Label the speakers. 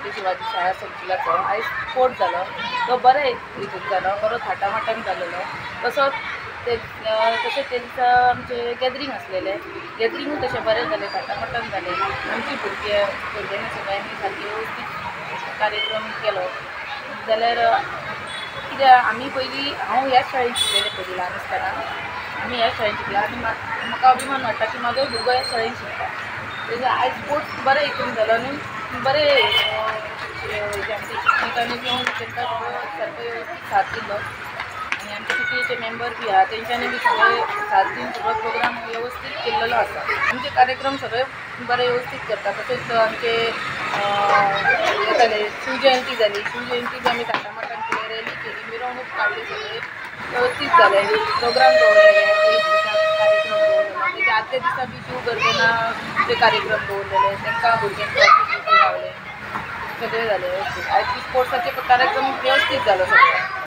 Speaker 1: छत्रपती शिवाजी शाळा संकुलाचो आयज स्पोर्ट जालो तो बरे हितून जालो बरो थाटामाटान जालेलो तसोच तशेंच ते दिसा आमचे गॅदरींग आसलेलें गॅदरींगूय तशें बरें जालें थाटामाटान जालें आमची भुरग्यांनी सगळ्यांनी सारकी वेवस्थीत कार्यक्रम केलो जाल्यार कित्याक आमी पयलीं हांव ह्याच शाळेंत शिकलेलें पयलीं ल्हान आसतना आमी ह्याच शाळेंत शिकला आनी म्हाका अभिमान वाडटा की म्हाजोय भुरगो ह्या शाळेंत शिकता तेजे आयज स्पोर्ट्स बरे हितून जालो आनी बरे आमच्या शिक्षकांनी येवन तांकां सारको वेवस्थीत साथ दिलो आनी आमचे पीटीएचे मेंबर बी आहा तेंच्यांनी बी सगळे साथ दिवन सगळो प्रोग्राम वेवस्थीत केल्लो आसा आमचे कार्यक्रम सगळे बरे वेवस्थीत करता तशेंच आमचे हे जाले शिवजयंती जाली शिवजयंती बी आमी थाटामाटान केली रॅली केली मिरवणूक काडली सगळे व्यवस्थीत जाले प्रोग्राम दवरलेले कार्यक्रम दवरलेलो तेच्या आदल्या दिसा बी शिव गर्जना कार्यक्रम दवरलेले तांकां भुरग्यांक ट्रॉफी लावले सगळे जाले व्यवस्थीत आयज स्पोर्ट्साचे कार्यक्रम व्यवस्थीत जालो सगळो